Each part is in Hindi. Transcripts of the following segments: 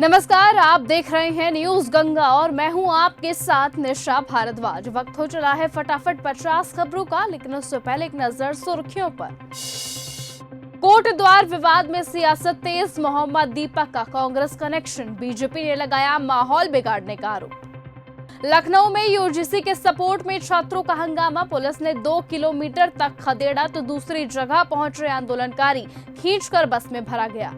नमस्कार, आप देख रहे हैं न्यूज गंगा और मैं हूं आपके साथ निशा भारद्वाज। वक्त हो चला है फटाफट 50 खबरों का, लेकिन उससे पहले एक नजर सुर्खियों पर। कोर्ट द्वार विवाद में सियासत तेज, मोहम्मद दीपक का कांग्रेस कनेक्शन, बीजेपी ने लगाया माहौल बिगाड़ने का आरोप। लखनऊ में यूजीसी के सपोर्ट में छात्रों का हंगामा, पुलिस ने 2 किलोमीटर तक खदेड़ा तो दूसरी जगह पहुंच रहे आंदोलनकारी खींचकर बस में भरा गया।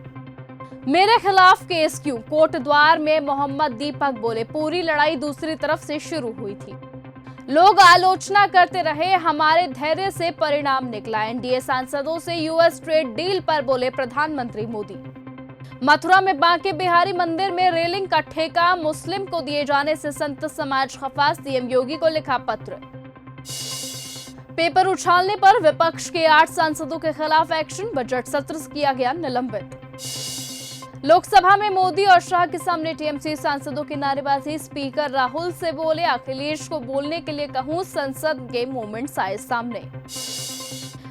मेरे खिलाफ केस क्यों, कोर्ट द्वार में मोहम्मद दीपक बोले, पूरी लड़ाई दूसरी तरफ से शुरू हुई थी। लोग आलोचना करते रहे, हमारे धैर्य से परिणाम निकला। एनडीए सांसदों से यूएस ट्रेड डील पर बोले प्रधानमंत्री मोदी। मथुरा में बांके बिहारी मंदिर में रेलिंग का ठेका मुस्लिम को दिए जाने से संत समाज खफा, सीएम योगी को लिखा पत्र। पेपर उछालने पर विपक्ष के 8 सांसदों के खिलाफ एक्शन, बजट सत्र किया गया निलंबित। लोकसभा में मोदी और शाह के सामने टीएमसी सांसदों की नारेबाजी, स्पीकर राहुल से बोले, अखिलेश को बोलने के लिए कहूं, संसद के मोमेंट्स आए सामने।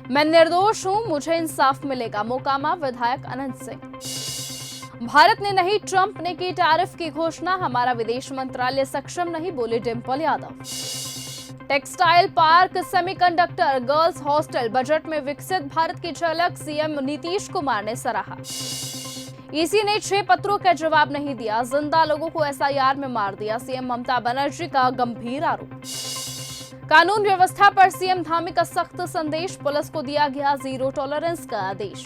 मैं निर्दोष हूं, मुझे इंसाफ मिलेगा, मोकामा विधायक अनंत सिंह। भारत ने नहीं, ट्रंप ने की टैरिफ की घोषणा, हमारा विदेश मंत्रालय सक्षम नहीं, बोले Dimple Yadav. Textile park, semiconductor, girls hostel, budget में विकसित भारत की झलक, सीएम नीतीश कुमार ने सराहा। ईसी ने 6 पत्रों का जवाब नहीं दिया, जिंदा लोगों को एसआईआर में मार दिया, सीएम ममता बनर्जी का गंभीर आरोप। कानून व्यवस्था पर सीएम धामी का सख्त संदेश, पुलिस को दिया गया 0 टॉलरेंस का आदेश।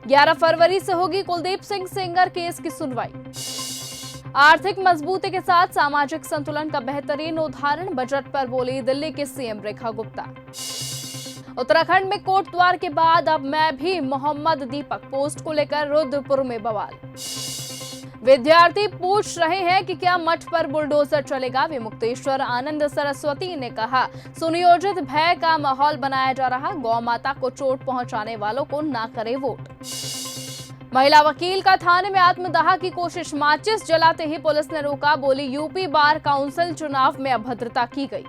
11 फरवरी से होगी कुलदीप सिंह सेंगर केस की सुनवाई। आर्थिक मजबूती के साथ सामाजिक संतुलन का बेहतरीन उदाहरण, बजट पर बोली दिल्ली की सीएम रेखा गुप्ता। उत्तराखंड में कोर्ट द्वार के बाद अब मैं भी, मोहम्मद दीपक पोस्ट को लेकर रुद्रपुर में बवाल। विद्यार्थी पूछ रहे हैं कि क्या मठ पर बुलडोजर चलेगा, विमुक्तेश्वर आनंद सरस्वती ने कहा, सुनियोजित भय का माहौल बनाया जा रहा, गौ माता को चोट पहुंचाने वालों को ना करे वोट। महिला वकील का थाने में आत्मदाह की कोशिश, माचिस जलाते ही पुलिस ने रोका, बोली यूपी बार काउंसिल चुनाव में अभद्रता की गई।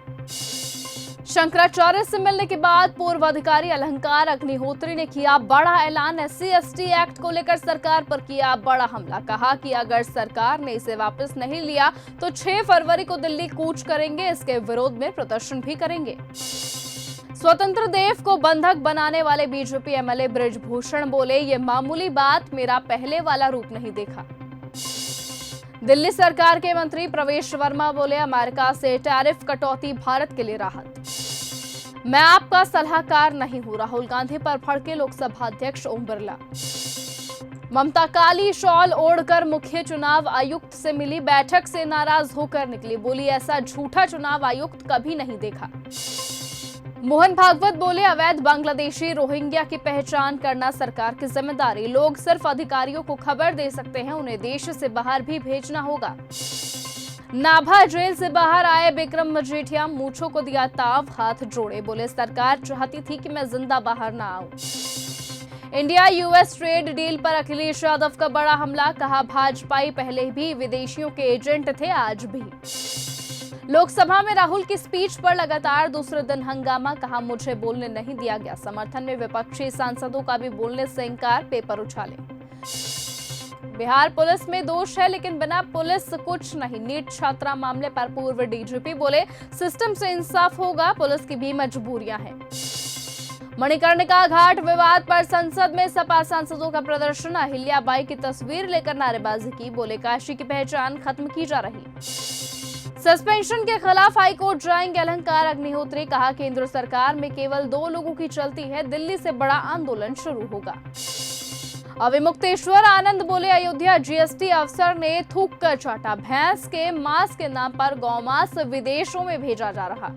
शंकराचार्य से मिलने के बाद पूर्व अधिकारी अलंकार अग्निहोत्री ने किया बड़ा ऐलान, SC/ST एक्ट को लेकर सरकार पर किया बड़ा हमला, कहा कि अगर सरकार ने इसे वापस नहीं लिया तो 6 फरवरी को दिल्ली कूच करेंगे, इसके विरोध में प्रदर्शन भी करेंगे। स्वतंत्र देव को बंधक बनाने वाले बीजेपी एमएलए बृजभूषण बोले, ये मामूली बात, मेरा पहले वाला रूप नहीं देखा। दिल्ली सरकार के मंत्री प्रवेश वर्मा बोले, अमेरिका से टैरिफ कटौती भारत के लिए राहत। मैं आपका सलाहकार नहीं हूं, राहुल गांधी पर भड़के लोकसभा अध्यक्ष ओम बिरला। ममता काली शॉल ओढ़कर मुख्य चुनाव आयुक्त से मिली, बैठक से नाराज होकर निकली, बोली ऐसा झूठा चुनाव आयुक्त कभी नहीं देखा। मोहन भागवत बोले, अवैध बांग्लादेशी रोहिंग्या की पहचान करना सरकार की जिम्मेदारी, लोग सिर्फ अधिकारियों को खबर दे सकते हैं, उन्हें देश से बाहर भी भेजना होगा। नाभा जेल से बाहर आए विक्रम मजीठिया, मूंछों को दिया ताव, हाथ जोड़े, बोले सरकार चाहती थी कि मैं जिंदा बाहर ना आऊं। इंडिया यूएस ट्रेड डील पर अखिलेश यादव का बड़ा हमला, कहा भाजपाई पहले भी विदेशियों के एजेंट थे, आज भी। लोकसभा में राहुल की स्पीच पर लगातार दूसरे दिन हंगामा, कहा मुझे बोलने नहीं दिया गया, समर्थन में विपक्षी सांसदों का भी बोलने से इंकार, पेपर उछाले। बिहार पुलिस में दोष है लेकिन बिना पुलिस कुछ नहीं, नीट छात्रा मामले पर पूर्व डीजीपी बोले, सिस्टम से इंसाफ होगा, पुलिस की भी मजबूरियां हैं। मणिकर्णिका घाट विवाद पर संसद में सपा सांसदों का प्रदर्शन, अहिल्याबाई की तस्वीर लेकर नारेबाजी की, बोले काशी की पहचान खत्म की जा रही। सस्पेंशन के खिलाफ हाईकोर्ट जाएंगे अलंकार अग्निहोत्री, कहा केंद्र सरकार में केवल 2 लोगों की चलती है, दिल्ली से बड़ा आंदोलन शुरू होगा। अविमुक्तेश्वर आनंद बोले, अयोध्या जीएसटी अफसर ने थूक कर चाटा, भैंस के मांस के नाम पर गौमांस विदेशों में भेजा जा रहा।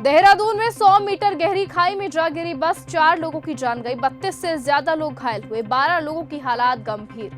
देहरादून में 100 मीटर गहरी खाई में जा गिरी बस, 4 लोगों की जान गई, 32 से ज्यादा लोग घायल हुए, 12 लोगों की हालात गंभीर।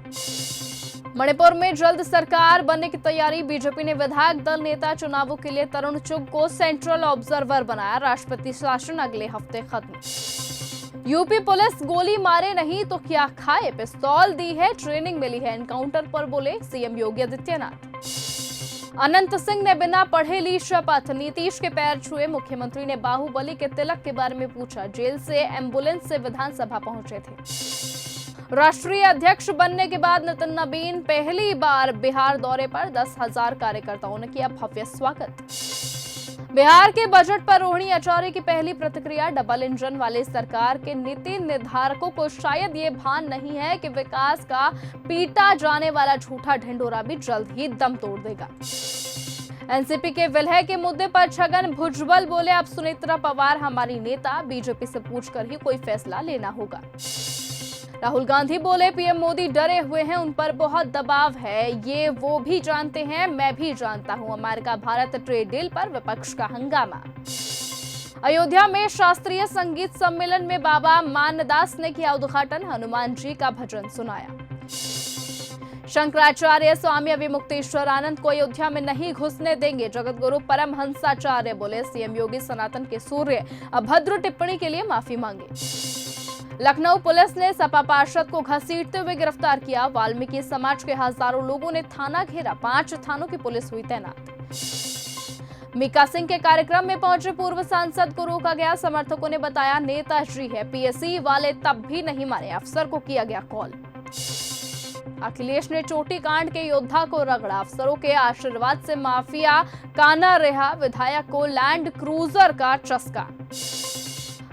मणिपुर में जल्द सरकार बनने की तैयारी, बीजेपी ने विधायक दल नेता चुनावों के लिए तरुण चुग को सेंट्रल ऑब्जर्वर बनाया, राष्ट्रपति शासन अगले हफ्ते खत्म। यूपी पुलिस गोली मारे नहीं तो क्या खाए, पिस्तौल दी है, ट्रेनिंग मिली है, एनकाउंटर पर बोले सीएम योगी आदित्यनाथ। अनंत सिंह ने बिना पढ़े ली शपथ, नीतीश के पैर छुए, मुख्यमंत्री ने बाहुबली के तिलक के बारे में पूछा, जेल से एम्बुलेंस से विधानसभा पहुंचे थे। राष्ट्रीय अध्यक्ष बनने के बाद नितिन नबीन पहली बार बिहार दौरे पर 10,000 कार्यकर्ताओं ने किया भव्य स्वागत। बिहार के बजट पर रोहिणी आचार्य की पहली प्रतिक्रिया, डबल इंजन वाली सरकार के नीति निर्धारकों को शायद ये भान नहीं है कि विकास का पीटा जाने वाला झूठा ढिंढोरा भी जल्द ही दम तोड़ देगा। एनसीपी के विलय के मुद्दे पर छगन भुजबल बोले, अब सुनेत्रा पवार हमारी नेता, बीजेपी से पूछकर ही कोई फैसला लेना होगा। राहुल गांधी बोले, पीएम मोदी डरे हुए हैं, उन पर बहुत दबाव है, ये वो भी जानते हैं, मैं भी जानता हूं। अमेरिका भारत ट्रेड डील पर विपक्ष का हंगामा। अयोध्या में शास्त्रीय संगीत सम्मेलन में बाबा मानदास ने किया उद्घाटन, हनुमान जी का भजन सुनाया। शंकराचार्य स्वामी अविमुक्तेश्वरानंद को अयोध्या में नहीं घुसने देंगे, जगतगुरु परमहंसाचार्य बोले, सीएम योगी सनातन के सूर्य अभद्र टिप्पणी के लिए माफी मांगी। लखनऊ पुलिस ने सपा पार्षद को घसीटते हुए गिरफ्तार किया, वाल्मीकि समाज के हजारों लोगों ने थाना घेरा, 5 थानों की पुलिस हुई तैनात। मीका सिंह के कार्यक्रम में पहुंचे पूर्व सांसद को रोका गया, समर्थकों ने बताया नेताजी है, पीएससी वाले तब भी नहीं माने, अफसर को किया गया कॉल। अखिलेश ने चोटी कांड के योद्धा को रगड़ा, अफसरों के आशीर्वाद से माफिया काना रहा, विधायक को लैंड क्रूजर का चस्का।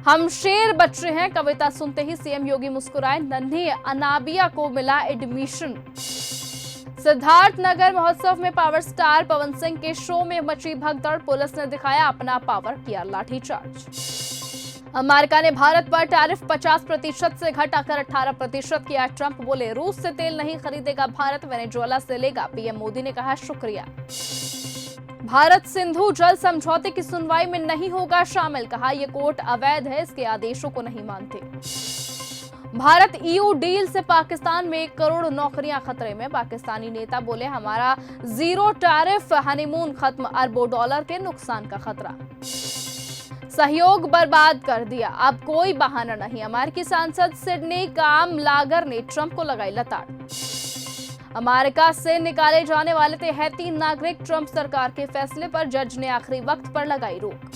हम शेर बच्चे हैं, कविता सुनते ही सीएम योगी मुस्कुराए, नन्ही अनाबिया को मिला एडमिशन। सिद्धार्थ नगर महोत्सव में पावर स्टार पवन सिंह के शो में मची भगदड़, पुलिस ने दिखाया अपना पावर, किया लाठीचार्ज। अमेरिका ने भारत पर टैरिफ 50% से घटाकर 18% किया, ट्रंप बोले रूस से तेल नहीं खरीदेगा भारत, वेनेजुएला से लेगा, पीएम मोदी ने कहा शुक्रिया। भारत सिंधु जल समझौते की सुनवाई में नहीं होगा शामिल, कहा यह कोर्ट अवैध है, इसके आदेशों को नहीं मानते। भारत ईयू डील से पाकिस्तान में 1 करोड़ नौकरियां खतरे में, पाकिस्तानी नेता बोले हमारा जीरो टैरिफ हनीमून खत्म, अरबों डॉलर के नुकसान का खतरा। सहयोग बर्बाद कर दिया, अब कोई बहाना नहीं, अमेरिकी सांसद सिडनी कामलागर ने ट्रंप को लगाई लताड़। अमेरिका से निकाले जाने वाले थे हैती नागरिक, ट्रंप सरकार के फैसले पर जज ने आखिरी वक्त पर लगाई रोक।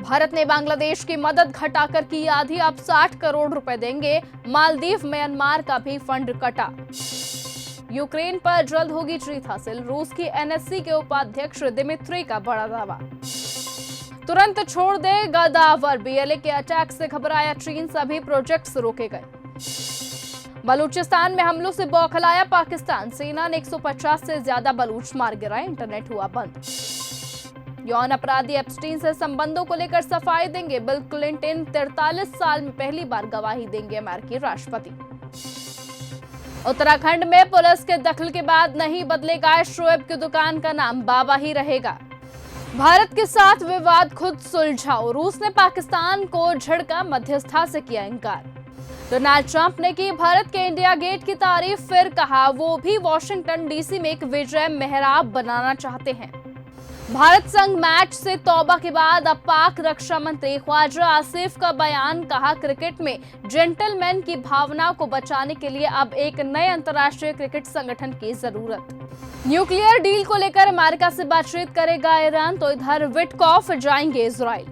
भारत ने बांग्लादेश की मदद घटाकर की आधी, अब 60 करोड़ रुपए देंगे, मालदीव म्यांमार का भी फंड कटा। यूक्रेन पर जल्द होगी जीत हासिल, रूस की एनएससी के उपाध्यक्ष दिमित्री का बड़ा दावा। तुरंत छोड़ दे गदावर, बीएलए के अटैक से घबराया चीन, सभी प्रोजेक्ट्स रोके गए। बलूचिस्तान में हमलों से बौखलाया पाकिस्तान, सेना ने 150 से ज्यादा बलूच मार गिराए, इंटरनेट हुआ बंद। यौन अपराधी एप्स्टीन से संबंधों को लेकर सफाई देंगे, बिल क्लिंटन 43 साल में पहली बार गवाही देंगे अमेरिकी राष्ट्रपति। उत्तराखंड में पुलिस के दखल के बाद नहीं बदलेगा शोएब की दुकान का नाम, बाबा ही रहेगा। भारत के साथ विवाद खुद सुलझाओ, रूस ने पाकिस्तान को झिड़का, मध्यस्थता से किया इंकार। डोनाल्ड ट्रंप ने की भारत के इंडिया गेट की तारीफ, फिर कहा वो भी वॉशिंगटन डीसी में एक विजय मेहराब बनाना चाहते हैं। भारत संग मैच से तौबा के बाद अब पाक रक्षा मंत्री ख्वाजा आसिफ का बयान, कहा क्रिकेट में जेंटलमैन की भावना को बचाने के लिए अब एक नए अंतर्राष्ट्रीय क्रिकेट संगठन की जरूरत। न्यूक्लियर डील को लेकर अमेरिका से बातचीत करेगा ईरान, तो इधर विटकॉफ जाएंगे इजराइल।